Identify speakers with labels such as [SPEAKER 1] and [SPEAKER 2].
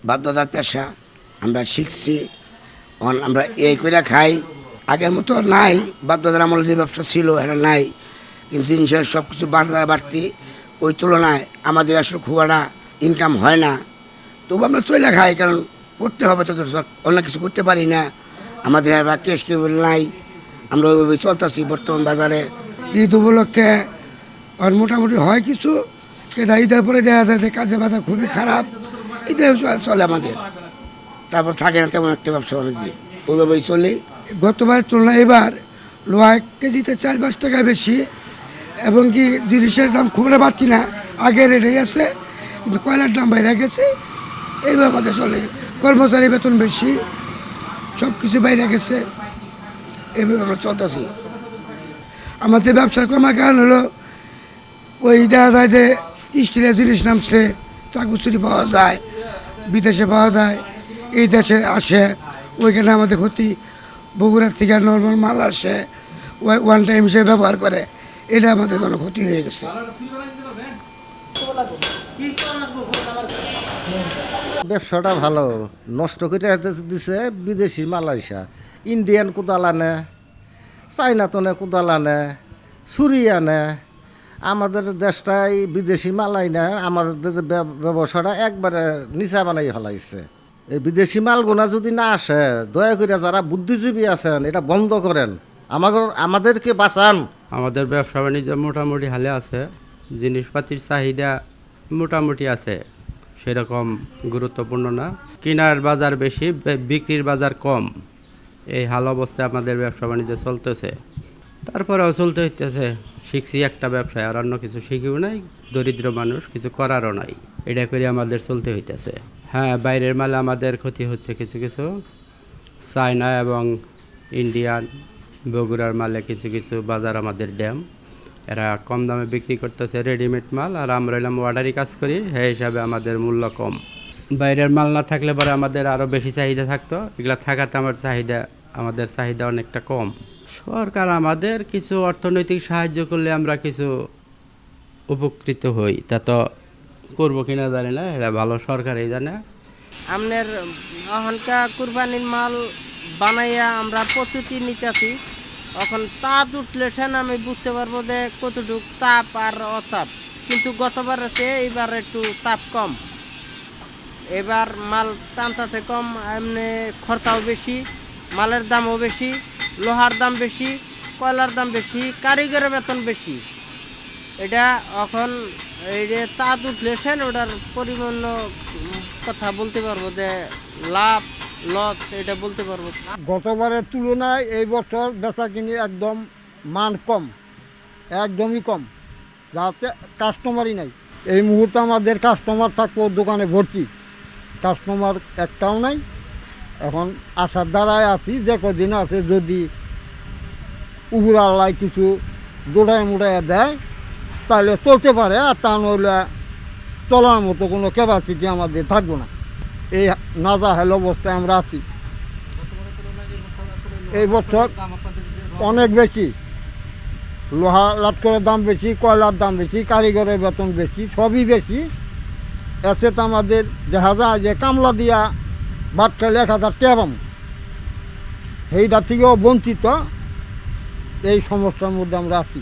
[SPEAKER 1] বাপদাদার পেশা আমরা শিখছি, আমরা এই করে খাই। আগের মতো নাই, বাপদাদার আমল যে ব্যবসা ছিল এটা নাই, কিন্তু জিনিসের সব কিছু বাড়তি, ওই তুলনায় আমাদের আসলে খুব একটা ইনকাম হয় না। তবু আমরা চলে খাই, কারণ করতে হবে তো, অন্য কিছু করতে পারি না, আমাদের ক্যাশ কেবল নাই, আমরা ওইভাবে চলতেছি বর্তমান বাজারে। ঈদ উপলক্ষে আর মোটামুটি হয় কিছু, সেটা ঈদের পরে দেখা যায় যে কাজে বাজার খুবই খারাপ, ঈদে চলে আমাদের, তারপর থাকে না তেমন একটা ব্যবসা বাণিজ্য, ওইভাবেই চলে। গতবারের তুলনায় এবার লোহা কেজিতে 4-5 টাকা বেশি, এবং কি জিনিসের দাম খুব একটা বাড়তি না, আগের রেটেই আছে, কিন্তু কয়লার দাম বাইরে গেছে, এইভাবে আমাদের চলে। কর্মচারী বেতন বেশি, সব কিছু বাইরে গেছে, এইভাবে আমরা চলতেছি। আমাদের ব্যবসার কমার কারণ হলো ওই দেখা যায় যে স্টিলের জিনিস নামছে, চাকুচুরি পাওয়া যায়, বিদেশে পাওয়া যায়, এই দেশে আসে, ওইখানে আমাদের ক্ষতি। বগুড়ার থেকে নর্মাল মাল আসে, ওয়ান টাইম হিসেবে ব্যবহার করে, এটা আমাদের কোনো ক্ষতি হয়ে গেছে।
[SPEAKER 2] ব্যবসাটা ভালো, নষ্ট করে দিছে বিদেশি মাল আইসা, ইন্ডিয়ান কোদাল আনে, চাইনাতনে কোদাল আনে, ছুরি আনে, আমাদের দেশটাই বিদেশি মাল আইনে আমাদের ব্যবসাটা একবারে নিচা বানাই ফেলাইছে। এই বিদেশি মালগুনা যদি না আসে, দয়া করে যারা বুদ্ধিজীবী আছেন এটা বন্ধ করেন, আমাদেরকে বাঁচান।
[SPEAKER 3] আমাদের ব্যবসা বাণিজ্য মোটামুটি হালে আছে, জিনিসপাতির চাহিদা মোটামুটি আছে, সেরকম গুরুত্বপূর্ণ না। কেনার বাজার বেশি, বিক্রির বাজার কম, এই হাল অবস্থায় আমাদের ব্যবসা বাণিজ্য চলতেছে। তারপরেও চলতে হইতেছে, শিখছি একটা ব্যবসায়, আর অন্য কিছু শিখিও নাই, দরিদ্র মানুষ, কিছু করারও নাই, এটা করে আমাদের চলতে হইতেছে। হ্যাঁ, বাইরের মালে আমাদের ক্ষতি হচ্ছে কিছু কিছু, চায়না এবং ইন্ডিয়ান বগুড়ার মালে কিছু কিছু বাজার আমাদের ড্যাম, এরা কম দামে বিক্রি করতেছে রেডিমেড মাল, আর আমরা এলাম অর্ডারি কাজ করি, সেই হিসাবে আমাদের মূল্য কম। বাইরের মাল না থাকলে পরে আমাদের আরও বেশি চাহিদা থাকতো, এগুলো থাকাতে আমাদের চাহিদা অনেকটা কম। সরকার আমাদের কিছু অর্থনৈতিক সাহায্য করলে আমরা কিছু উপকৃত হই, তা তো করবো কিনা জানি না, এটা ভালো সরকারই জানে।
[SPEAKER 4] আপনার অহনকা কুরবানির মাল বানাইয়া আমরা প্রস্তুতি নিতেছি, এখন তাপ উঠলে সেন আমি বুঝতে পারবো যে কতটুকু তাপ আর অতাপ, কিন্তু গতবার আছে এইবার একটু তাপ কম, এবার মাল টানতাতে কম, এমনি খরচাও বেশি, মালের দামও বেশি, লোহার দাম বেশি, কয়লার দাম বেশি, কারিগরের বেতন বেশি। এটা এখন এই যে তাপ উঠলে সেন ওটার পরিমাণ কথা বলতে পারবো, যে লাভ লস এটা বলতে পারবো।
[SPEAKER 5] গতবারের তুলনায় এই বছর বেচা কিনি একদম মান কম, একদমই কম, যাতে কাস্টমারই নাই। এই মুহূর্তে আমাদের কাস্টমার থাকবো দোকানে ভর্তি, কাস্টমার একটাও নাই। এখন আসার দ্বারাই আছি, যে কদিন আছে যদি উপর আল্লাহ কিছু দৌড়ায় মুড়াইয়া দেয় তাহলে চলতে পারে, আর তা নইলে চলার মতো কোনো ক্যাপাসিটি আমাদের থাকবো না। এই নাজাহেল অবস্থায় আমরা আছি। এই বছর অনেক বেশি, লোহা লাটকরের দাম বেশি, কয়লার দাম বেশি, কারিগরের বেতন বেশি, সবই বেশি। এসে তো আমাদের দেখা যায় যে কামলা দিয়া ভাত খেলে 1000 টাকা পাবো, সেইটা থেকেও বঞ্চিত। এই সমস্যার মধ্যে আমরা আছি।